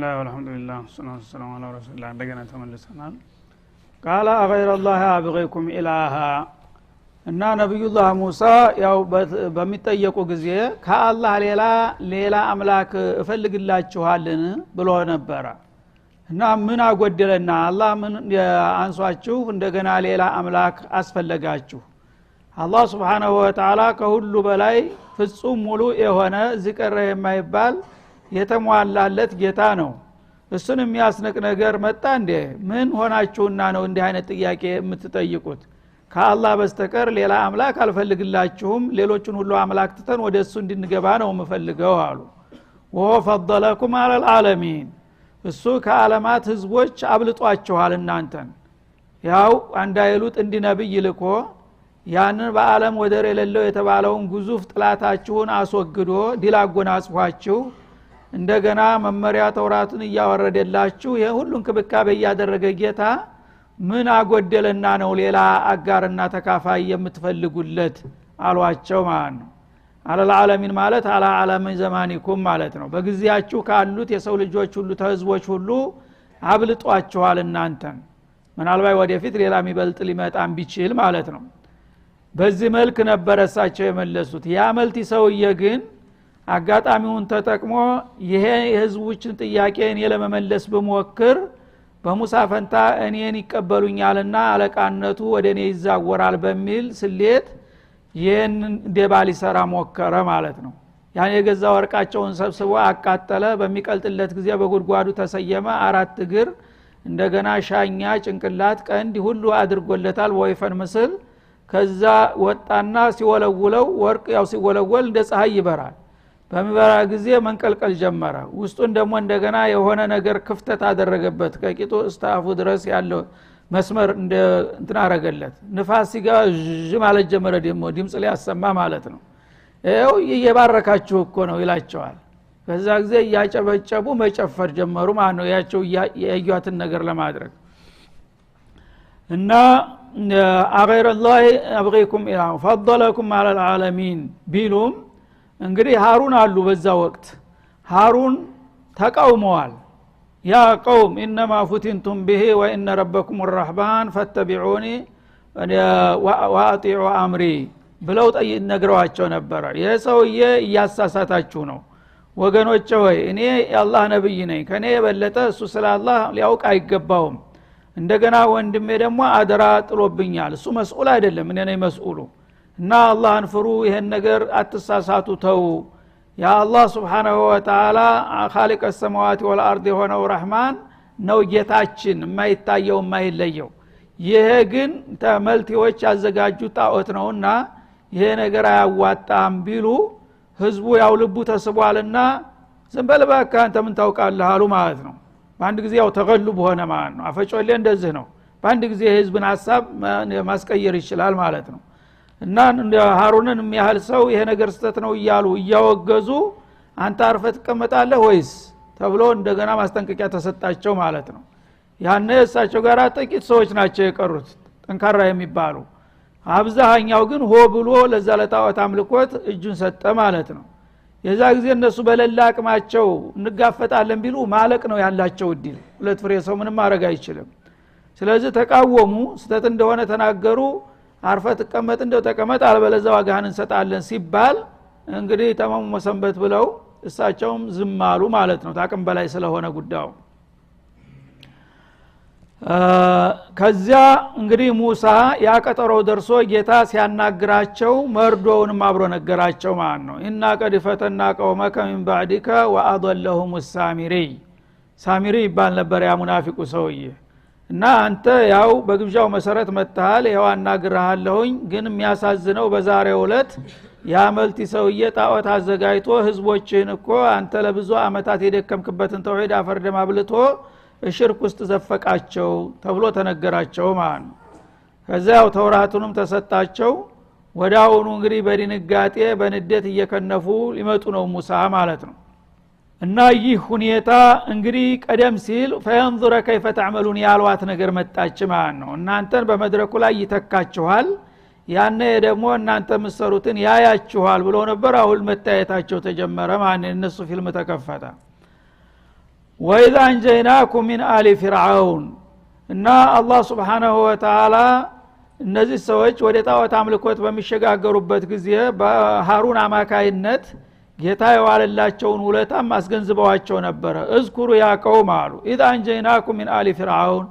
ቢስሚላህ ወልሐምዱሊላህ ወሰላቱ ወሰላሙ ዐላ ረሱሊላህ እንደገና ተመልሰናል። ቃለ አገይረላህ አብገይኩም ኢላሃ እና ነብዩላህ ሙሳ ያው በሚጠየቁ ጊዜ ከአላህ ሌላ አምላክ እፈልግላችኋልን ብሎ ነበር። እና ምን አጎደለና አላህ ምን አንሷችሁ እንደገና ሌላ አምላክ አስፈለጋችሁ? አላህ Subhanahu Wa Ta'ala ከሁሉ በላይ ፍጹም ሙሉ የሆነ ዝቀረ የማይባል የተሟላለት ጌታ ነው። እሱን የሚያስነቅ ነገር መጣ እንዴ? ምን ሆናችሁና ነው እንዲህ አይነት ጥያቄ የምትጠይቁት? ከአላህ በስተቀር ሌላ አምላክ አልፈልግላችሁም፣ ሌሎችን ሁሉ አምላክ ትተን ወደሱ እንድንገባ ነው የምፈልገው አሉ። ወፈضለኩም አለል ዓለሚን፣ እሱ ከዓለማት ህዝቦች አብልጧችኋል እናንተን። ያው አንዳይሉት እንዲ ነብይ ልኮ ያንን በአለም ወደር የሌለው የተባለውን ግዙፍ ጥላታችሁን አስወግዶ ድል አጎናጽፏችሁ እንደገና መመሪያ ተውራትን እያወረደላችሁ ይሄ ሁሉን ክብካቤ ያደረገ ጌታ ምን አጎደለና ነው ሌላ አጋርና ተካፋይ የምትፈልጉለት አሏቸው ማለት ነው። አለል ዓለሚን ማለት አላ ዓለም ዘማኒኩም ማለት ነው። በጊዜያችሁ ካሉት የሰው ልጆች ሁሉ ተህዝቦች ሁሉ አብልጧችኋል እናንተን። ምናልባት ወደፊት ሌላ የሚበልጥ ሊመጣም ቢችል ማለት ነው። በዚህ መልክ ነበር እሳቸው የመለሱት። ያ መልቲ ሰውዬ ግን አጋጣሚውን ተጠቅሞ ይሄ የህዝቦችን ጥያቄ እኔ ለመመለስ በመወክር በሙሳ ፈንታ እኔን ይቀበሉኛልና አለቃነቱ ወደኔ ይዛወራል በሚል ስሌት ይሄን ደባሊ ሰራ ሞከረ ማለት ነው። ያን የገዛ ወርቃቸውን ሰብስቦ አቃጠለ። በሚቀልጥለት ጊዜ በጉድጓዱ ተሰየመ። 4 እግር እንደገና ሻኛ ጭንቅላት ቀንድ ሁሉ አድርጎለታል ወይፈን ምስል። ከዛ ወጣና ሲወለውለው ወርቅ ያው ሲወለወል እንደ ፀሐይ ይበራል። በሚበራ ጊዜ መንቀልቀል ጀመረ። ውስጡን ደግሞ እንደገና የሆነ ነገር ክፍተት አደረገበት። ከቂጡ እስታፉ ድረስ ያለው መስመር እንትን አረገለት። ንፋስ ሲገባ ማለት ጀመረ። ደግሞ ድምጽ ሊያሰማ ማለት ነው። ይሄው እየባረካችሁ እኮ ነው ይላቸዋል። በዛ ጊዜ ያጨበጨቡ መጨፈር ጀመሩ ማለት ነው። ያቸው ያዩአትን ነገር ለማድረግ እና አገይረላህ አብገይኩም ኢላሁ ፈضለኩም አለል ዓለሚን ቢሉም እንግዲህ ሃሩን አሉ። በዛ ወቅት ሃሩን ተቃውመዋል። ያ ቀውም ኢነማ ፉቲንቱም ቢሂ ወኢነ ረበኩም الرحمن فاتبعوني واطيعوا امري ብለው ነግረዋቸው ነበር። ይሄ ሰውዬ እያሳሳታችሁ ነው ወገኖቼ ሆይ፣ እኔ የአላህ ነብይ ነኝ፣ ከኔ የበለጠ እሱ ስለ አላህ ሊያውቅ አይገባውም። እንደገና ወንድሜ ደግሞ አደራ ጥሎብኛል፣ እሱ መስኡል አይደለም እኔ ነኝ መስኡሉ። እና አላህን ፍሩ፣ ይሄን ነገር አትሳሳቱ፣ ተው። ያ አላህ Subhanahu Wa Ta'ala خالق السماوات والارض የሆነው ረህማን ነው ጌታችን፣ የማይታየው የማይለየው። ይሄ ግን ተመልቲዎች ያዘጋጁት ጣዖት ነውና ይሄ ነገር አያዋጣም ቢሉ ህዝቡ ያው ልቡ ተስቧልና ዝም በል እባክህ አንተ ምን ታውቃለህ አሉ ማለት ነው። በአንድ ጊዜ ያው ተገሉብ ሆነ ማለት ነው። አፈጮሌ እንደዚህ ነው። በአንድ ጊዜ ህዝብን ሐሳብ ማስቀየር ይችላል ማለት ነው። እና እንደ ሃሩንን የሚያህል ሰው ይሄ ነገር ስተት ነው እያሉ እያወገዙ አንተ አርፈህ ትቀመጣለህ ወይስ ተብሎ እንደገና ማስጠንቀቂያ ተሰጣቸው ማለት ነው። ያኔ እሳቸው ጋር ጥቂት ሰዎች ናቸው የቀሩት ጠንካራ የሚባሉ። አብዛኛው ግን ሆ ብሎ ለዛ ለጣዖት አምልኮት እጁን ሰጠ ማለት ነው። የዛ ጊዜ እነሱ በለላ አቅማቸው እንጋፈጣለን ቢሉ ማለቅ ነው ያላቸው እድል። ሁለት ፍሬ ሰው ምንም ማድረግ አይችልም። ስለዚህ ተቃወሙ፣ ስተት እንደሆነ ተናገሩ። አርፈህ ተቀመጥ እንደው ተቀመጥ አልበለዚያ ዋጋህን እንሰጣለን ሲባል እንግዲህ ተማሙ መሰንበት ብለው እሳቸውም ዝም አሉ ማለት ነው። ታቅም በላይ ስለሆነ ጉዳዩ። ከዚያ እንግዲህ ሙሳ ያቀጠረው ደርሶ ጌታ ሲያናግራቸው መርዶውንም አብሮ ነገራቸው ማለት ነው። ኢና ቀድ ፈተና ቀውመከ ሚን ባዕዲከ ወአضلهم السامري ሳሚሪ ይባል ነበር ያ ሙናፊቁ ሰውዬ። እና አንተ ያው በግብዣው መሰረት መጣሃል፣ ያው አናግራለሁኝ። ግን የሚያሳዝነው በዛሬው ዕለት ያ መልቲ ሰውዬ ጣዖት አዘጋጅቶ ህዝቦችን እኮ አንተ ለብዙ አመታት የደከምክበትን ተውሂድ አፈርደም አብልቶ ሽርክ ውስጥ ዘፈቃቸው ተብሎ ተነገራቸው ማለት ነው። ከዛው ተውራቱንም ተሰጣቸው። ወዳውኑ እንግዲህ በድንጋጤ በንዴት እየከነፉ ሊመጡ ነው ሙሳ ማለት ነው። እና ይህ ሁኔታ እንግዲህ ቀደም ሲል ፈየንዙረ ከይፈ ተዕመሉን ያሏት ነገር መጣች ማለት ነው። እናንተን በመድረኩ ላይ ይተካችኋል፣ ያኔ ደግሞ እናንተ መስሩትን ያያችኋል ብሎ ነበር። አሁን መታየታቸው ተጀመረ ማለት ነው። እነሱ ፊልም ተከፈተ። ወኢዛ አንጀይናኩም ሚን አሊ ፍርዓውን እና አላህ Subhanahu Wa Ta'ala እነዚህ ሰዎች ወደ ጣዖት አምልኮት በሚሸጋገሩበት ጊዜ በሃሩን አማካይነት ጌታ የዋለላቸውን ውለታም አስገንዝበዋቸው ነበር እዝኩሩ ያ ቀውም አሉ ኢዛ አንጀይናኩም ሚን አሊ ፍርዓውን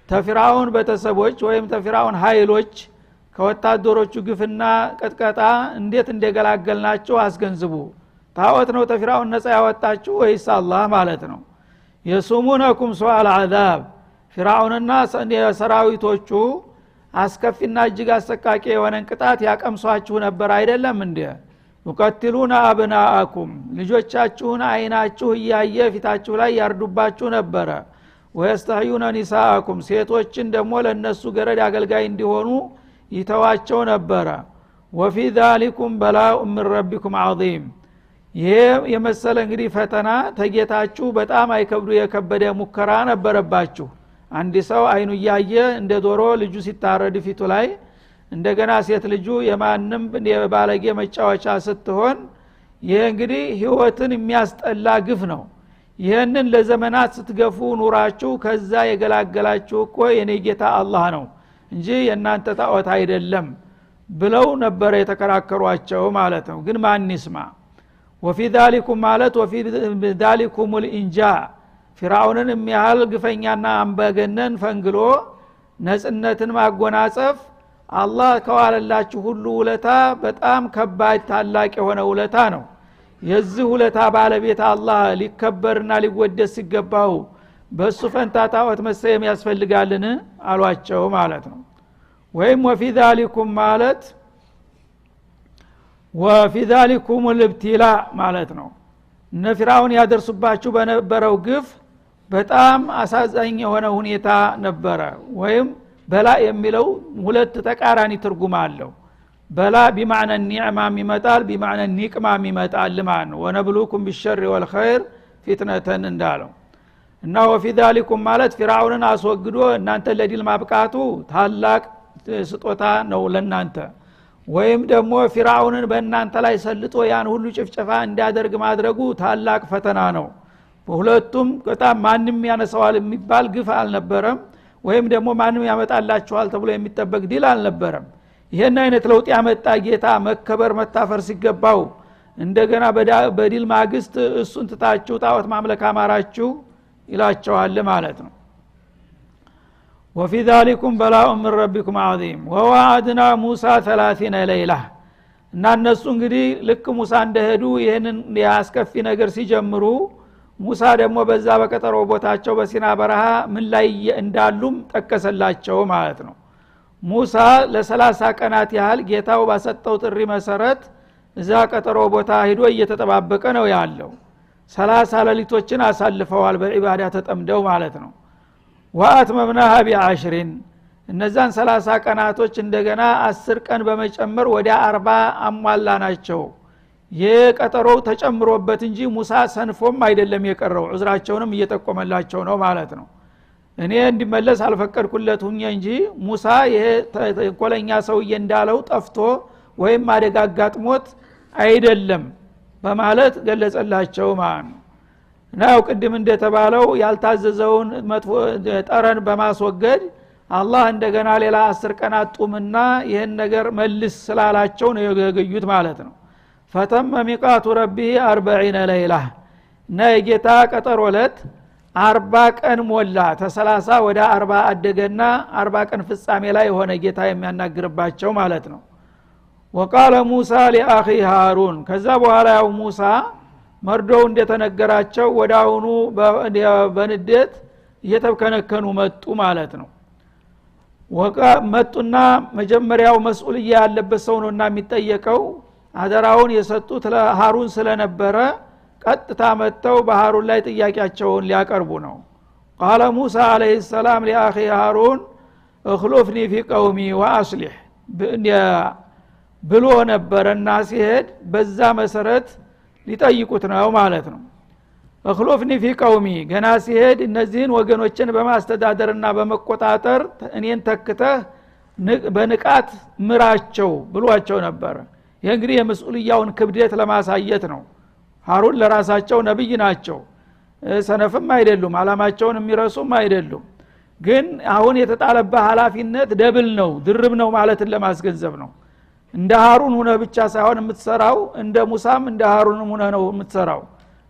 ተፍራውን በተሰቦች ወይም ተፍራውን ኃይሎች ከወታደሮቹ ግፍና ቀጥቀጣ እንዴት እንደገላገልናቸው አስገንዝቡ ጣዖት ነው ተፍራውን ነፃ ያወጣችሁ ወይስ አላህ ማለት ነው የሱሙነኩም ሱአል አዛብ ፍርዓውንና ሰራዊቶቹ አስከፊና እጅግ አሰቃቂ የሆነ ቅጣት ያቀምሷችሁ ነበር አይደለም እንዴ ወቀትሉና አብናአኩም ልጆቻችሁን አይናችሁ እያየ ፊታችሁ ላይ ያርዱባችሁ ነበር ወይስተህዩና ኒሳአኩም ሴቶችን ደግሞ ለነሱ ገረድ አገልጋይ እንዲሆኑ ይተዋቸው ነበር ወፊ ذلكم بلاء من ربكم عظيم ይሄ የመሰለ እንግዲህ ፈተና ተጌታችሁ በጣም አይከብዱ የከበደ ሙከራ ነበረባችሁ አንድ ሰው አይኑ እያየ እንደ ዶሮ ልጁ ሲታረድ ፊቱ ላይ እንደገና ሴት ልጁ የማንም የባለጌ መጫወቻ ስትሆን ይሄ እንግዲህ ህይወትን የሚያስጠላ ግፍ ነው ይሄንን ለዘመናት ስትገፉ ኑራችሁ ከዛ የገላገላችሁ እኮ የኔ ጌታ አላህ ነው እንጂ የናንተ ጣዖት አይደለም ብለው ነበር የተከራከሯቸው ማለት ነው ግን ማን ይስማ وفي ذلكم ማለት وفي ذلكم الانجاء ፍርዓውንን የሚያህል ግፈኛና አንበገነን ፈንግሎ ነጽነትን ማጎናጸፍ አላህ ከዋለላችሁ ሁሉ ውለታ በጣም ከባድ ታላቅ የሆነ ውለታ ነው የዚህ ውለታ ባለቤት አላህ ሊከበርና ሊወደስ ሲገባው በሱ ፈንታ ጣዖት መሰየም ያስፈልጋልን አሏቸው ማለት ነው ወይም وفي ذلكم ማለት وفي ذلكم الابتلاء ማለት ነው ነፍራውን ያደርሱባችሁ በነበረው ግፍ በጣም አሳዛኝ የሆነ ሁኔታ ነበረ ወይም በላ የሚለው ሁለት ተቃራኒ ትርጉም አለው በላ بمعنى النعمه ይመጣል بمعنى النقمه ይመጣል ማለት ነው ወነብሉኩም بالشر والخير فتنه እንዳለው እና وفي ذلكم ማለት ፍርዓውንን አስወግዶ እናንተ ለዲል ማብቃቱ ታላቅ ስጦታ ነው ለናንተ ወይም ደግሞ ፍርዓውንን በእናንተ ላይ ሰልጦ ያን ሁሉ ጭፍጨፋ እንዲያደርግ ማድረጉ ታላቅ ፈተና ነው በሁለቱም በጣም ማንንም ያነሳዋል የሚባል ግፍ አልነበረም ወይም ደግሞ ማንንም ያመጣላችኋል ተብሎ የሚጠበቅ ዲል አልነበረም ይሄን አይነት ለውጥ ያመጣ ጌታ መከበር መታፈር ሲገባው እንደገና በዲል ማግስት እሱን ትታችሁ ጣዖት ማምለክ አማራችሁ ይላቸዋል ማለት ነው وفي ذلكم بلاء من ربكم عظيم ووعدنا موسى 30 ليله እና እነሱ እንግዲህ ልክ ሙሳ እንደሄዱ ይሄንን ያስከፊ ነገር ሲጀምሩ ሙሳ ደግሞ በዛ በቀጠሮ ቦታቸው በሲና በረሃ ምን ላይ እንዳሉም ጠቀሰላቸው ማለት ነው ሙሳ ለ30 ቀናት ያህል ጌታው ባሰጠው ጥሪ መሰረት እዛ ቀጠሮ ቦታ ሄዶ እየተጠባበቀ ነው ያለው 30 ሌሊቶችን አሳልፈዋል በዒባዳ ተጠምደው ማለት ነው ወአትመምናሃ ቢ10 እነዛን 30 ቀናቶች እንደገና 10 ቀን በመጨመር ወደ 40 አሟላናቸው የቀጠሮው ተጨምሮበት እንጂ ሙሳ ሰንፎም አይደለም የቀረው ዑዝራቸውንም እየተቆመላቸው ነው ማለት ነው እኔ እንዲመለስ አልፈቀድኩለቱኝ እንጂ ሙሳ ይሄ ተንኮለኛ ሰውዬ እንዳለው ጠፍቶ ወይም አደጋጋጥሞት አይደለም በማለት ገለጸላቸው ማለት ነው ነው ቅድም እንደተባለው ያልታዘዘውን መጥፎ ጠረን በማስወገድ አላህ እንደገና ሌላ 10 ቀናት ጡምና ይሄን ነገር መልስ ስላላቸው ነው የገዩት ማለት ነው ፈተም ሚቃቱ ረቢ 40 ለይላ ነጌታ ቀጠሮለት 40 ቀን ሞላ ተ30 ወደ 40 አደገና 40 ቀን ፍጻሜ ላይ ሆነ ጌታ የሚያናግርባቸው ማለት ነው وقال موسى لاخي هارون ከዛ በኋላ ያው ሙሳ መርዶው እንደተነገራቸው ወዳውኑ በንዴት እየተከነከኑ መጡ ማለት ነው መጡና መጀመሪያው መስኡልያ ያለበት ሰው ነውና የሚጠየቀው አደራውን የሰጡት ለሃሩን ስለነበረ ቀጥታ መተው በሃሩን ላይ ጥያቄያቸውን ሊያቀርቡ ነው قال موسى عليه السلام لاخي هارون اخلفني في قومي واصلح ብሎ ነበርና ሲሄድ በዛ መሰረት ሊጠይቁት ነው ማለት ነው اخلفني في قومي ገና ሲሄድ እነዚህን ወገኖችን በማስተዳደርና በመቆጣጠር እኔን ተክተህ በንቃት ምራቸው ብሏቸው ነበር ይሄ እንግዲህ የመስኡልያውን ክብደት ለማሳየት ነው ሃሩን ለራሳቸው ነብይ ናቸው ሰነፍም አይደሉም አላማቸውን የሚረሱም አይደሉም ግን አሁን የተጣለበት ኃላፊነት ደብል ነው ድርብ ነው ማለትን ለማስገንዘብ ነው እንደ ሃሩን ሆነ ብቻ ሳይሆን የምትሰራው እንደ ሙሳም እንደ ሃሩንም ሆነ ነው የምትሰራው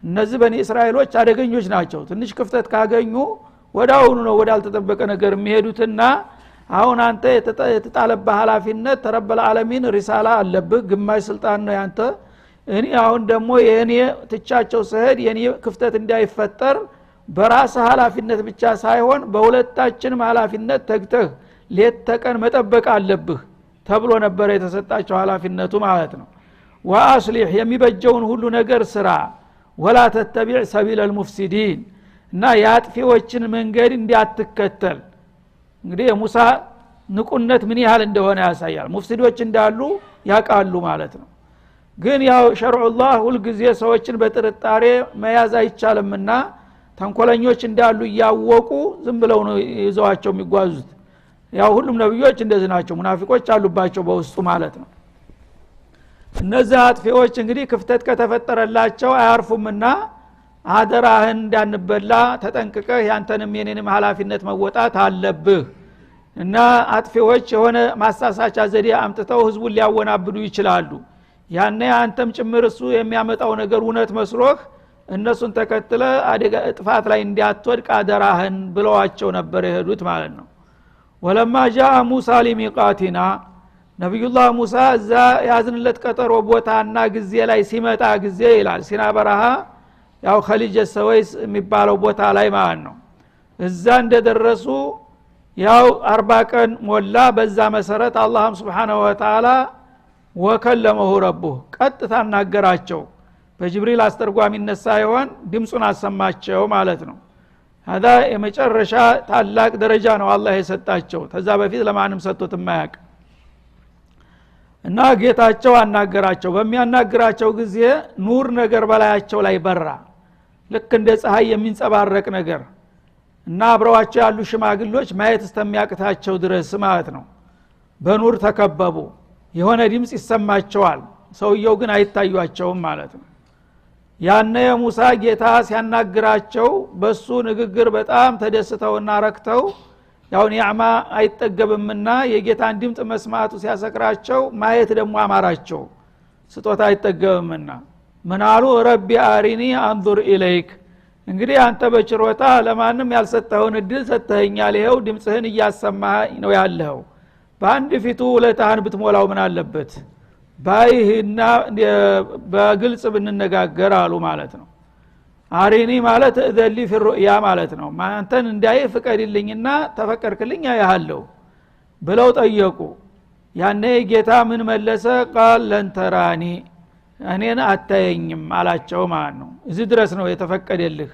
እነዚህ በኒ እስራኤሎች አደገኞች ናቸው ትንሽ ክፍተት ካገኙ ወዳውኑ ነው ወዳልተጠበቀ ነገር የሚሄዱትና አሁን አንተ የተጣለበት ኃላፊነት ተረበለ ዓለሚን ሪሳላ አለብህ ግማሽ ስልጣን ነው ያንተ እኔ አሁን ደግሞ የኔ ትቻቸው ሰሄድ የኔ ክፍተት እንዳይፈጠር በራስ ኃላፊነት ብቻ ሳይሆን በሁለታችንም ኃላፊነት ተግተህ ሌት ተቀን መጠበቅ አለብህ ተብሎ ነበር የተሰጣቸው ኃላፊነቱ ማለት ነው ወአስሊህ የሚበጀውን ሁሉ ነገር ስራ ወላ ተተቢዕ ሰቢለል ሙፍሲዲን እና ያጥፊዎችን መንገድ እንዲያትከተል እንግዲህ የሙሳ ንቁነት ምን ያህል እንደሆነ ያሳያል ሙፍሲዶች እንዳሉ ያቃሉ ማለት ነው ግን ያው ሸርዑላህ ሁሉ ጊዜ ሰዎችን በጥርጣሬ መያዝ አይቻልምና ተንኮለኞች እንዳሉ ያወቁ ዝም ብለው ነው ይዘዋቸው የሚጓዙት ያው ሁሉም ነብዮች እንደዚህ ናቸው ሙናፊቆች አሉባቸው በውስጡ ማለት ነው እነዚህ አጥፊዎች እንግዲህ ክፍተት ከተፈጠረላቸው አያርፉምና አደራህን እንዳንበላ ተጠንቅቀህ ያንተንም የኔንም ኃላፊነት መወጣት አለብህ እና አጥፊዎች የሆነ ማሳሳቻ ዘዴ አምጥተው ህዝቡን ሊያወናብዱ ይችላሉ ያኔ አንተም ጭምር እሱ የሚያመጣው ነገር እውነት መስሎህ እነሱን ተከትለ አደጋ ጥፋት ላይ እንዲያትወድቅ አደራህን ብለዋቸው ነበር የሄዱት ማለት ነው ወለማ ጃአ ሙሳ ሊሚቃቲና ነብዩላህ ሙሳ እዛ ያዝንለት ቀጠሮ ቦታና ጊዜ ላይ ሲመጣ ጊዜ ይላል ሲና በረሃ ያው ኸሊጀ ሰወይስ የሚባለው ቦታ ላይ ማለት ነው እዛ እንደደረሱ ያው 40 ቀን ሞላ በዛ መሰረት አላህ Subhanahu Wa Ta'ala ወከለመሁ ረቡህ ቀጥታ አናገራቸው በጅብሪል አስተርጓሚነት ሳይሆን ድምጹን አሰማቸው ማለት ነው هذا የመጨረሻ ታላቅ ደረጃ ነው አላህ የሰጣቸው ተዛ በፊት ለማንም ሰጥቶት የማያውቅ እና ጌታቸው አናገራቸው በሚያናግራቸው ጊዜ ኑር ነገር በላያቸው ላይ በራ ልክ እንደ ፀሐይ የሚንጸባረቅ ነገር እና አብረዋቸው ያሉ ሽማግሎች ማየት እስተሚያቅታቸው ድረስ ማለት ነው በኑር ተከበቡ የሆነ ድምጽ ይሰማቸዋል ሰውየው ግን አይታዩአቸውም ማለት ነው ያነ የሙሳ ጌታ ሲያናግራቸው በሱ ንግግር በጣም ተደስተውና ረክተው ያው ኒዕማ አይጠገብምና የጌታን ድምጽ መስማቱ ሲያሰክራቸው ማየት ደግሞ አማራቸው ስጦታ አይጠገብምና ምናሉ ረቢ አሪኒ አንዙር ኢለይክ እንግዲህ አንተ በችሮታ ለማንም ያልሰጠውን እድል ሰጥተኸኛል ይሄው ድምጽህን እያሰማህ ነው ያለው በአንድ ፊቱ ለታህን ብትሞላው ምን አለበት ባይህና በግልጽ ብንነጋገር አሉ ማለት ነው አሪኒ ማለት እዘሊ ፍሩያ ማለት ነው ማንተን እንዳይ ፍቀድልኝና ተፈቀርክልኝ ያያለው ብለው ጠየቁ ያኔ ጌታ ምን መለሰ ቃል ለንተራኒ እኔን አታየኝም አላቸው ማለት ነው እዚህ ድረስ ነው የተፈቀደልህ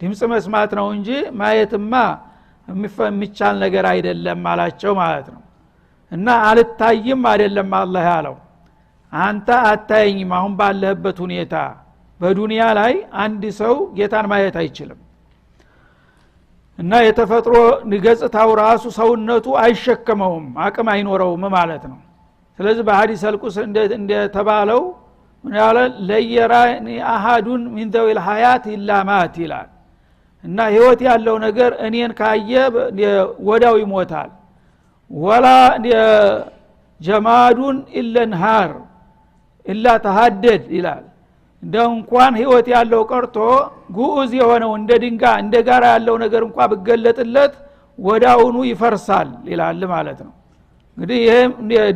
ድምጽ መስማት ነው እንጂ ማየትማ የሚቻል ነገር አይደለም አላቸው ማለት ነው እና አልታይም አይደለም አላህ ያለው አንተ አታየኝም አሁን ባለህበት ሁኔታ በዱንያ ላይ አንድ ሰው ጌታን ማየት አይችልም እና የተፈጥሮ ንገጽታው ራሱ ሰውነቱ አይሸከመውም አቅም አይኖረውም ማለት ነው ስለዚህ በሐዲስ አልቁስ እንደተባለው ምን ያለ ለየራኒ አሐዱን ሚን ዘዊል ሐያት ኢላ ማት ይላል እና ህይወት ያለው ነገር እኔን ካየ ወዳው ይሞታል ወላ ጀማዱን ኢለንሃር ኢላ ተሐደድ ይላል እንደው እንኳን ህይወት ያለው ቀርቶ ጉኡዝ የሆነው እንደ ድንጋይ እንደ ጋራ ያለው ነገር እንኳን በገለጥለት ወዳውኑ ይፈርሳል ይላል ማለት ነው እንግዲህ ይሄ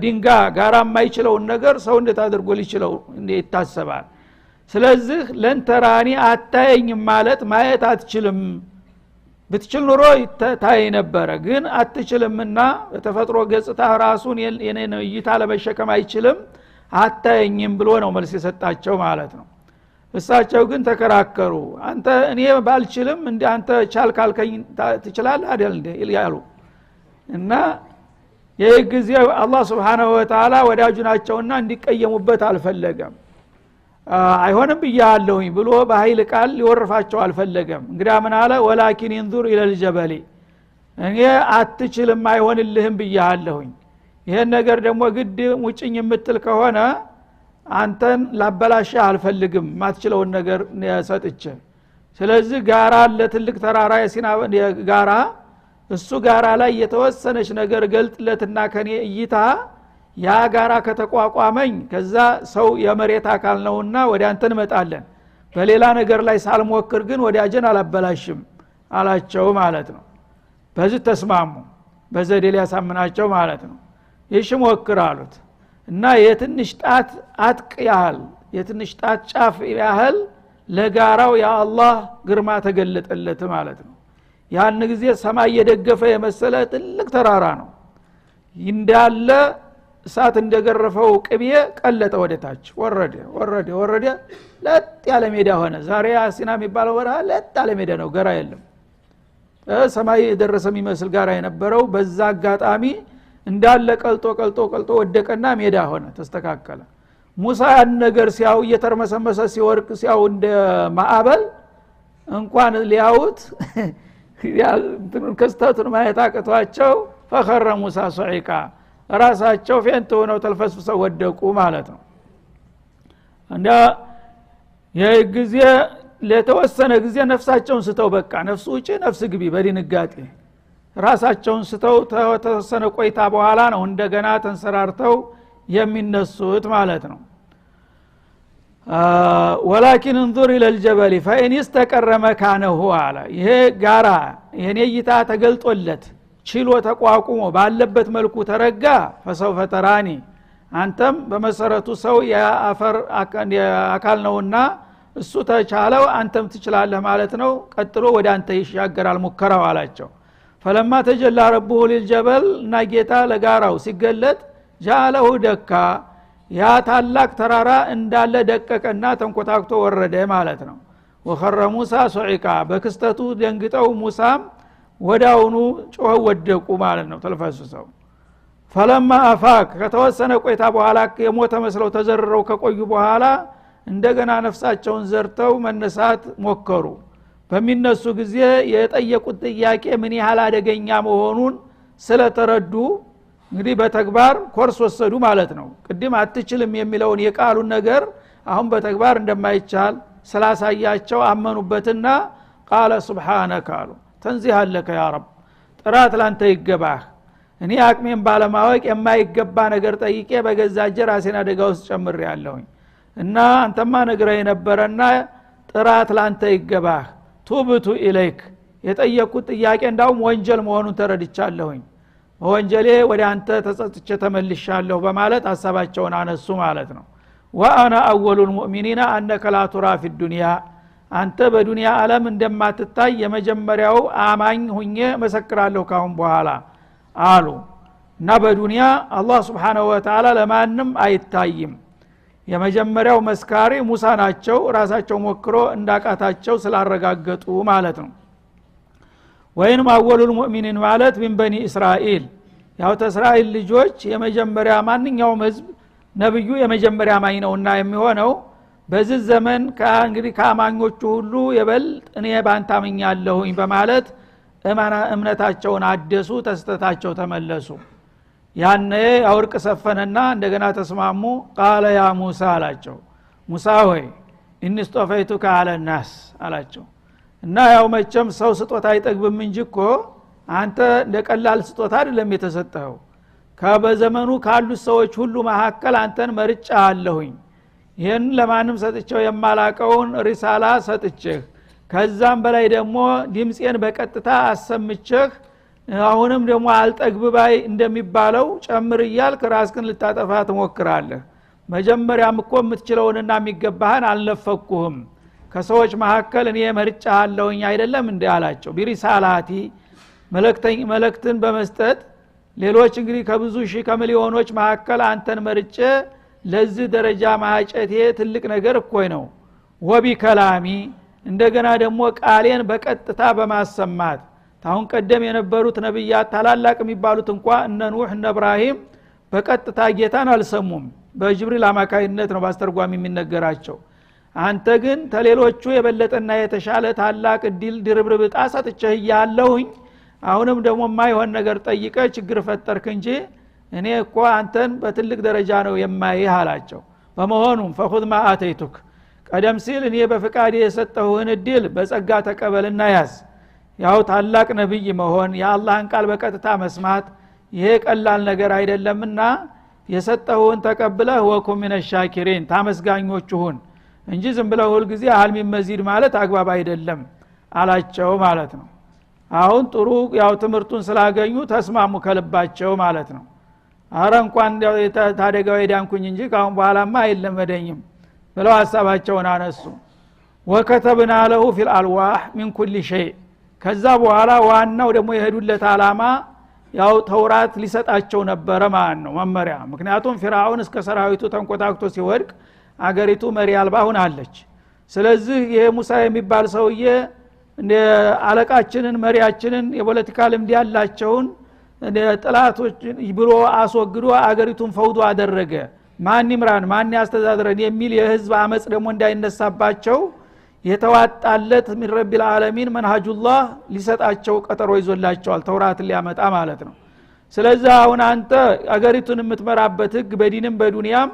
ድንጋይ ጋራ የማይችለው ነገር ሰው እንዴት አድርጎ ሊችለው ይታሰባል ስለዚህ ለንተራኒ አታየኝም ማለት ማየት አትችልም ብትችል ኑሮ ታይ ነበር ግን አትችልምና በተፈጥሮ ገጽታ ራሱን የኔን እይታ ለመሸከም አይችልም አታየኝም ብሎ ነው መልስ የሰጣቸው ማለት ነው እሳቸው ግን ተከራከሩ አንተ እኔ ባልችልም እንደ አንተ ቻልካልከኝ ትችላለህ አይደል እንዴ ይላሉ እና የጊዜው አላህ Subhanahu Wa Ta'ala ወዳጁ ናቸውና እንዲቀየሙበት አልፈለገም አይሆንም ብያለሁኝ ብሎ በኃይል ቃል ሊወርፋቸው አልፈለገም እንግዲህ ምን አለ ወላኪን እንዙር ኢለል ጀበሊ እኔ አትችልም አይሆንልህም ብያለሁኝ ይሄን ነገር ደግሞ ግድ ሙጭኝ የምትል ከሆነ አንተን ላበላሽ አልፈልግም ማትችለውን ነገር ሰጥቼ ስለዚህ ጋራ ለትልቅ ተራራ የሲና ጋራ እሱ ጋራ ላይ የተወሰነች ነገር ገልጥለትና ከኔ እይታ ያ ጋራ ከተቋቋመኝ ከዛ ሰው የመሬት አካል ነውና ወደ አንተ እንመጣለን በሌላ ነገር ላይ ሳልሞክር ግን ወዳጀን አላበላሽም አላቸው ማለት ነው በዚህ ተስማሙ በዘዴ ሊያሳምናቸው ማለት ነው ይሽ ሞክር አሉት እና የትንሽ ጣት አጥቅ ያህል የትንሽ ጣት ጫፍ ያህል ለጋራው ያአላህ ግርማ ተገለጠለት ማለት ነው ያን ጊዜ ሰማይ የደገፈ የመሰለ ትልቅ ተራራ ነው እንዳለ እሳት እንደገረፈው ቅቤ ቀለጠ ወደታች ወረደ ለጥ ያለ ሜዳ ሆነ ዛሬ ሲና የሚባለው ወራ ለጥ ያለ ሜዳ ነው ገራ የለም ሰማይ የደረሰ የሚመስል ጋራ የነበረው በዛ አጋጣሚ እንዳለ ቀልጦ ወደቀና ሜዳ ሆነ ተስተካከለ ሙሳ ያን ነገር ሲያው እየተርመሰመሰ ሲወርቅ ሲያው እንደ ማዕበል እንኳን ሊያውት ከስተቱን ማየት አቅቷቸው ፈኸረ ሙሳ ሱዒቃ ራሳቸው ፌንት ሆነው ተልፈስፍሰው ወደቁ ማለት ነው እንደ የጊዜ ለተወሰነ ጊዜ ነፍሳቸውን ስተው በቃ ነፍሱ ውጪ ነፍስ ግቢ በድንጋጤ ራሳቸውን ስተው ተወሰነ ቆይታ በኋላ ነው እንደገና ተንሰራርተው የሚነሱት ማለት ነው ወላኪን انظر الى الجبل فإن استقر مكانه على ይሄ ጋራ የኔ እይታ ተገልጦለት ችሎ ተቋቁሞ ባለበት መልኩ ተረጋ فسوف تراني አንተም በመሰረቱ ሰው የአፈር አካል ነውና እሱ ተቻለው አንተም ትችላለህ ማለት ነው ቀጥሎ ወደ አንተ ይሻገራል ሙከራው አላቸው فلما تجلى ربه للجبل ናጌታ ለጋራው ሲገለጥ جعله دكا ያ ታላቅ ተራራ እንዳለ ደቀቀና ተንቆታክቶ ወረደ ማለት ነው وخر موسى صعقا በክስተቱ ደንግጠው ሙሳም ወዳውኑ ጮህ ወደቁ ማለት ነው ተልፈስሰው فلما افاق ከተወሰነ ቆይታ በኋላ የሞተ መስለው ተዘርረው ከቆዩ በኋላ እንደገና ነፍሳቸውን ዘርተው መነሳት ሞከሩ በሚነሱ ጊዜ የጠየቁት ጥያቄ ምን ያህል አደገኛ መሆኑን ስለተረዱ እንግዲህ በተግባር ኮርስ ወሰዱ ማለት ነው ቅድም አትችልም የሚለውን የቃሉን ነገር አሁን በተግባር እንደማይቻል ስላሳያቸው አመኑበትና قال سبحانك አሉ ተንዚህ አለከ ያ ረብ ጥራት ላንተ ይገባህ እኔ አቅሜን ባለማወቅ የማይገባ ነገር ጠይቄ በገዛጀ ራሴን አደጋ ውስጥ ጨምሬያለሁኝ እና አንተማ ነግረህ ነበርና ጥራት ላንተ ይገባህ ቱብቱ ኢለይክ የጠየቁት ጥያቄ እንዳውም ወንጀል መሆኑን ተረድቻለሁኝ ወንጀሌ ወደ አንተ ተጸጽቼ ተመልሻለሁ በማለት ሐሳባቸውን አነሱ ማለት ነው وانا اول المؤمنين انك لا ترى في الدنيا አንተ በዱንያ ዓለም እንደማትታይ የመጀመሪያው አማኝ ሆኜ መሰክራለሁ ካሁን በኋላ አሉ እና በዱንያ አላህ Subhanahu Wa Ta'ala ለማንም አይታይም የመጀመሪያው መስካሪ ሙሳ ናቸው ራሳቸው ሞክሮ እንዳቃታቸው ስላረጋገጡ ማለት ነው ወይንም አወሉል ሙእሚኒን ማለት ምን በኒ እስራኤል ያው ተእስራኤል ልጆች የመጀመሪያ ማንኛውም ህዝብ ነብዩ የመጀመሪያ አማኝ ነውና የሚሆነው በዚህ ዘመን እንግዲህ ከአማኞቹ ሁሉ የበልጥ እኔ ባንታመኛለሁኝ በማለት እምነታቸውን አደሱ ተስተታቸው ተመለሱ ያኔ አውርቅ ሰፈነና እንደገና ተስማሙ قال يا موسى አላቸው ሙሳ ሆይ إني اصطفيتك على الناس አላቸው እና ያው መቼም ሰው ስጦታ አይጠግብም እንጂ እኮ አንተ እንደቀላል ስጦታ አይደለም የተሰጠው ከበዘመኑ ካሉ ሰዎች ሁሉ መሐከል አንተን መርጫ አለሁኝ ይሄን ለማንም ሰጥቼው የማላቀውን ሪሳላ ሰጥቼህ ከዛም በላይ ደግሞ ድምጼን በቀጥታ አሰምቼህ አሁንም ደግሞ አልጠግብባይ እንደሚባለው ጨምር ይያልክ ራስክን ልታጠፋ ትሞክራለህ መጀመሪያም እኮ የምትችለውንና የሚገባህን አልነፈኩህም ከሰዎች መሐከል እኔ መርጫ አለሁኝ አይደለም እንዴ አላቸው ቢሪሳላቲ መልእክትን በመስጠት ሌሎች እንግዲህ ከብዙ ሺህ ከሚሊዮኖች መሐከል አንተን መርጬ ለዚህ ደረጃ ማጨቴ ትልቅ ነገር እኮ ነው ወቢከላሚ እንደገና ደግሞ ቃሌን በቀጥታ በማሰማት ታሁን ቀደም የነበሩት ነብያት ታላላቅ የሚባሉት እንኳን እነ ኑህ እነ ኢብራሂም በቀጥታ ጌታን አልሰሙም በጅብሪል አማካይነት ነው ባስተርጓሚ የሚነገራቸው አንተ ግን ተሌሎቹ የበለጠና የተሻለ ታላቅ ዲል ድርብርብ ጣሰጥቼህ ያለሁኝ አሁንም ደግሞ ማይሆን ነገር ጠይቀ ችግር ፈጠርክ እንጂ እኔ እኮ አንተን በትልቅ ደረጃ ነው የማይህ አላቸው በመሆኑም فخذ ما اتيتك ቀደም ሲል እኔ በፍቃድ የሰጠሁህን እድል በጸጋ ተቀበልና ያዝ ያው ታላቅ ነብይ መሆን የአላህን ቃል በቀጥታ መስማት ይሄ ቀላል ነገር አይደለምና የሰጠሁህን ተቀብለህ ወኩም ሚነ ሻኪሪን ታመስጋኞች ሁን እንጂ ዝም ብለው ሁሉ ጊዜ አልሚ መዚድ ማለት አግባብ አይደለም አላቸው ማለት ነው አሁን ጥሩ ያው ትምርቱን ስላገኙ ተስማሙ ከልባቸው ማለት ነው አረ እንኳን ታደጋው ሄዳንኩኝ እንጂ ካሁን በኋላማ አይለመደኝም ብለው ሐሳባቸውን አነሱ ወከተብና ለሁ ፊል አልዋህ ሚን ኩል ሸይ ከዛ በኋላ ዋናው ደግሞ የሄዱለት አላማ ያው ተውራት ሊሰጣቸው ነበር ማለት ነው መመሪያ ምክንያቱም ፊርዓውን እስከ ሰራዊቱ ተንቆጣቅቶ ሲወድቅ አገሪቱ መሪ አልባ ሆናለች ስለዚህ የሙሳ የሚባል ሰውዬ እንደ አለቃችንን መሪያችንን የፖለቲካ ልምድ ያላቸውን እንደ ጥላቶች ብሎ አስወግዶ አገሪቱን ፈውዶ አደረገ ማን ይምራን ማን ያስተዳድረን የሚል የህዝብ አመጽ ደግሞ እንዳይነሳባቸው የተዋጣለት من رب العالمين መንሃጁላህ ሊሰጣቸው ቀጠሮ ይዞላቸዋል ተውራት ሊያመጣ ማለት ነው ስለዚህ አሁን አንተ አገሪቱን የምትመራበት ህግ በዲንም በዱንያም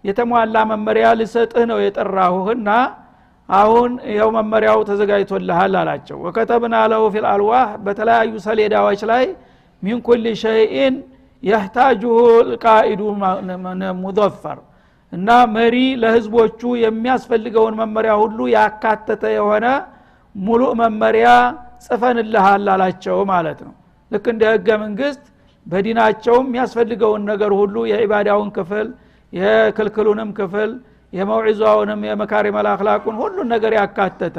የተሟላ መመሪያ ልሰጥህ ነው የጠራሁህና አሁን ይሄው መመሪያው ተዘጋጅቶልሃል አላቸው ወከተብና له في الالواح በተለያዩ ሰሌዳዎች ላይ من كل شيء يحتاجه القائد مظفر እና መሪ ለህዝቦቹ የሚያስፈልገውን መመሪያ ሁሉ ያካተተ የሆነ ሙሉ መመሪያ ጽፈንልሃል አላቸው ማለት ነው ልክ እንደ ህገ መንግስት በዲናቸው የሚያስፈልገውን ነገር ሁሉ የኢባዳውን ክፍል የክልክሉንም ክፍል የመውዒዛውንም የመካሪም አልአኽላቁን ሁሉ ነገር ያካተተ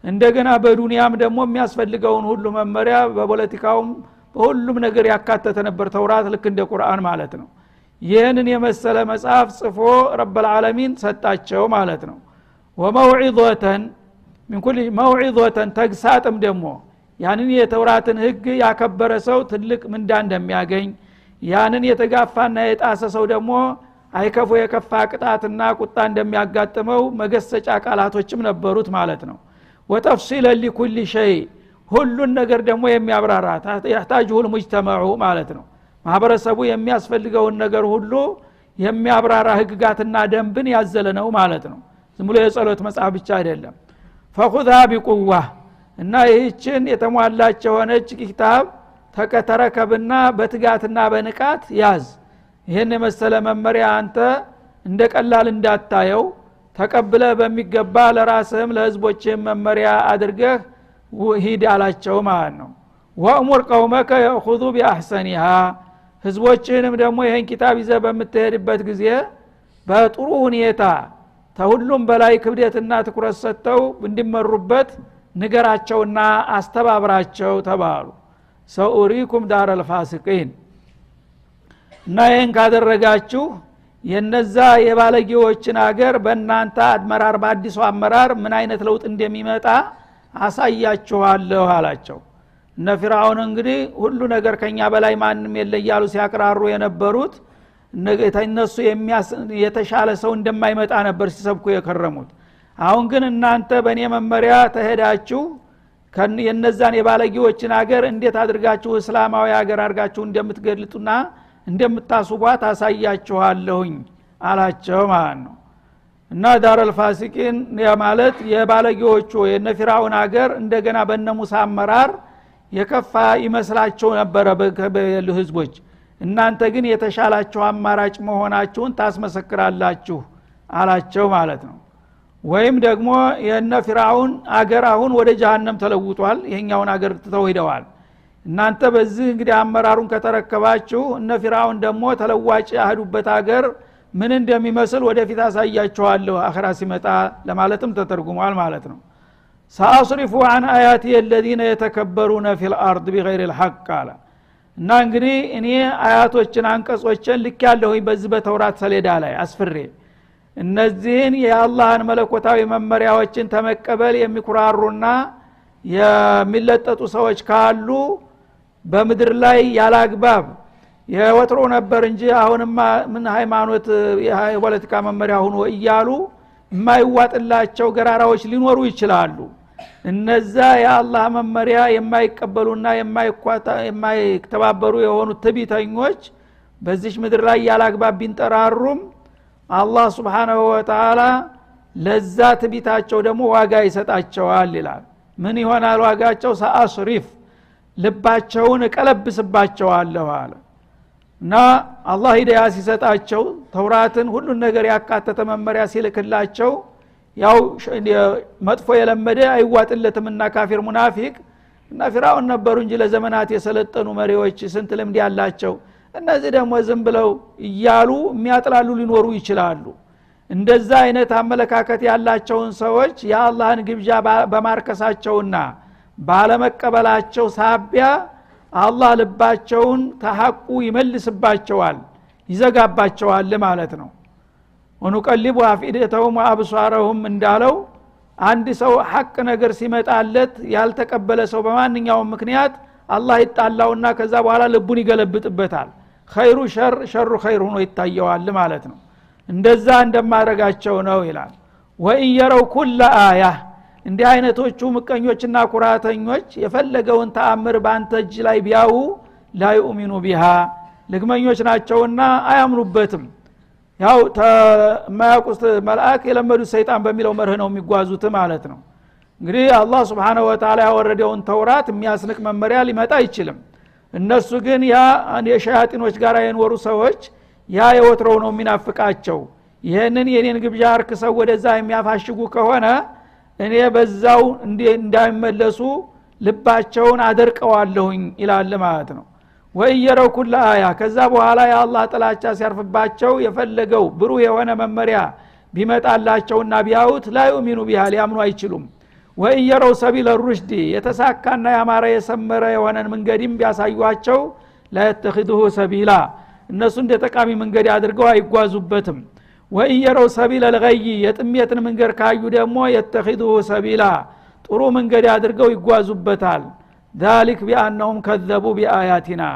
እንደገና በዱንያም ደግሞ የሚያስፈልገውን ሁሉ መመሪያ በፖለቲካውም በሁሉም ነገር ያካተተ ነበር ተውራት ልክ እንደ ቁርአን ማለት ነው ይህንን የመሰለ መጽሐፍ ጽፎ ረብ العالمين ሰጣቸው ማለት ነው ወመውዒዘተን من كل موعظه ተግሳጥም ደግሞ ያንን የተውራትን ህግ ያከበረ ሰው ትልቅ ምንዳ እንደሚያገኝ ያንን የተጋፋና የጣሰ ሰው ደግሞ አይከፉ የከፋ ቅጣትና ቁጣ እንደሚያጋጥመው መገሰጫ ቃላቶችም ነበሩት ማለት ነው ወተፍሲለ لكل شيء ሁሉን ነገር ደግሞ የሚያብራራ ያህታጁሁ المجتمع ማለት ነው ማህበረሰቡ የሚያስፈልገውን ነገር ሁሉ የሚያብራራ ህግጋትና ደንብን ያዘለ ነው ማለት ነው ዝም ብሎ የጸሎት መጽሐፍ ብቻ አይደለም فخذها بقوه እና ይህችን የተሟላች ሆነች ኪታብ ተከተረከብና በትጋትና በንቃት ያዝ ይሄን የመሰለ መመሪያ አንተ እንደቀላል እንዳታየው ተቀብለ በሚገባ ለራስህም ለህዝቦችህም መመሪያ አድርገህ ሂድ አላቸው ማለት ነው ወአሙር ቀውመከ ياخذوا باحسنها ህዝቦችህንም ደግሞ ይሄን ኪታብ ይዘህ በምትሄድበት ጊዜ በጥሩ ሁኔታ ተሁሉም በላይ ክብደትና ትኩረት ሰጥተው እንዲመሩበት ንገራቸውና አስተባብራቸው ተባሉ ሰኡሪኩም ዳረል ፋሲቂን እና ይሄን ካደረጋችሁ የነዛ የባለጌዎችን አገር በእናንተ አመራር በአዲሱ አመራር ምን አይነት ለውጥ እንደሚመጣ አሳያችኋለሁ አላቸው እነ ፊርዓውን እንግዲህ ሁሉ ነገር ከኛ በላይ ማንንም የለ ይያሉ ሲያቀራሩ የነበሩት እነሱ የተሻለ ሰው እንደማይመጣ ነበር ሲሰብኩ የከረሙት አሁን ግን እናንተ በእኔ መመሪያ ተሄዳችሁ የነዛን የባለጌዎችን አገር እንዴት አድርጋችሁ እስላማዊ አገር አድርጋችሁ እንደምትገልጡና እንደምታስቧት አሳያችኋለሁኝ አላቸው ማለት ነው እና ዳረል ፋሲቂን ማለት የባለጌዎቹ የነ ፊርዓውን አገር እንደገና በነ ሙሳ አመራር የከፋ ይመስላቸው ነበር በየሉ ህዝቦች እናንተ ግን የተሻላችሁ አማራጭ መሆናችሁን ታስመሰክራላችሁ አላቸው ማለት ነው ወይም ደግሞ የነ ፊርዓውን አገር አሁን ወደ ጀሃነም ተለውጧል ይሄኛውን አገር ተተውሂደዋል እናንተ በዚህ እንግዲህ አመራሩን ከተረከባችሁ እነ ፊርዓውን ደግሞ ተለዋጭ ያህዱበት አገር ምን እንደሚመስል ወደፊት አሳያችኋለሁ አኺራ ሲመጣ ለማለትም ተተርጉሟል ማለት ነው ሳአስሪፉ عن آياتي الذين يتكبرون في الأرض بغير الحق قال እና እንግዲህ እኔ አያቶችን አንቀጾችን ልካለሁኝ በዚህ በተውራት ሰሌዳ ላይ አስፍሬ እነዚህን የአላህን መለኮታዊ መመሪያዎችን ተመቀበል የሚኩራሩና የሚለጠጡ ሰዎች ካሉ በመድር ላይ ያላግባብ የወትሮ ነበር እንጂ አሁንማ ምን ሃይማኖት የፖለቲካ መመሪያ ሆኖ እያሉ የማይዋጥላቸው ገራራዎች ሊኖሩ ይችላሉ እነዛ የአላህ መመሪያ የማይቀበሉና የማይተባበሩ የሆኑ ትቢተኞች በዚህ ምድር ላይ ያላግባብ ቢንጠራሩም አላህ Subhanahu Wa Ta'ala ለዛ ትቢታቸው ደግሞ ዋጋ ይሰጣቸዋል ይላል ምን ይሆናል ዋጋቸው ሰአስሪፍ ልባቸውን እቀለብስባቸዋለሁ አለ እና አላህ ሂዳያ ሲሰጣቸው ተውራትን ሁሉን ነገር ያካተተ መመሪያ ሲልክላቸው ያው መጥፎ የለመደ አይዋጥለትምና ካፊር ሙናፊቅ እና ፊራውን ነበሩ እንጂ ለዘመናት የሰለጠኑ መሪዎች ስንት ልምድ ያላቸው እነዚህ ደግሞ ዝም ብለው እያሉ የሚያጥላሉ ሊኖሩ ይችላሉ እንደዛ አይነት አመለካከት ያላቸውን ሰዎች የአላህን ግብዣ በማርከሳቸውና ባለመቀበላቸው ሳቢያ አላህ ልባቸውን ተሐቁ ይመልስባቸዋል ይዘጋባቸዋል ማለት ነው ወንቀልቡ አፍኢደተሁም ወአብሷረሁም እንዳለው አንድ ሰው ሐቅ ነገር ሲመጣለት ያልተቀበለ ሰው በማንኛውም ምክንያት አላህ ይጣላውና ከዛ በኋላ ልቡን ይገለብጥበታል ኸይሩ ሸሩ ኸይር ሆኖ ይታየዋል ማለት ነው እንደዛ እንደማረጋቸው ነው ይላል ወኢየረው ኩለ አያ እንዲህ አይነቶቹ ምቀኞችና ኩራተኞች የፈለገውን ተአምር ባንተ እጅ ላይ ቢያዩ ላ ይኡሚኑ ቢሃ ልግመኞች ናቸውና አያምኑበትም ያው ተማያቁስ መልአክ የለመዱት ሰይጣን በሚለው መርህ ነው የሚጓዙት ማለት ነው እንግዲህ አላህ Subhanahu Wa Ta'ala ያወረደውን ተውራት የሚያስንቅ መመሪያ ሊመጣ አይችልም እነሱ ግን ያ የሸያጢኖች ጋር የኖሩ ሰዎች ያ የወትሮው ነው የሚናፍቃቸው ይሄንን የኔን ግብዣ አርክሰው ወደዛ የሚያፋሽጉ ከሆነ እኔ በዛው እንዳይመለሱ ልባቸውን አደርቀዋለሁኝ ይላል ማለት ነው ወይየረው ኩለ አያ ከዛ በኋላ የአላህ ጥላቻ ሲያርፍባቸው የፈለገው ብሩህ የሆነ መመሪያ ቢመጣላቸውና ቢያዩት ላ ይኡሚኑ ቢሃ ሊያምኑ አይችሉም ወይየረው ሰቢለ ሩሽዲ የተሳካና ያማረ የሰመረ የሆነን መንገድም ቢያሳዩአቸው ላ يتخذه ሰቢላ እነሱ እንደ ጠቃሚ መንገድ አድርገው አይጓዙበትም ወይየረው ሰቢለ الغي የጥሜትን መንገድ ካዩ ደግሞ يتخذه ሰቢላ ጥሩ መንገድ አድርገው ይጓዙበታል ذلك بانهم كذبوا بآياتنا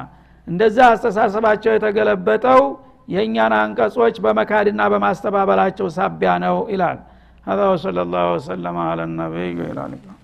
እንደዛ አስተሳሰባቸው የተገለበጠው የኛን አንቀጾች በመካድና በማስተባበላቸው ሳቢያ ነው ይላል هذا وصلى الله وسلم على النبي وعلى اله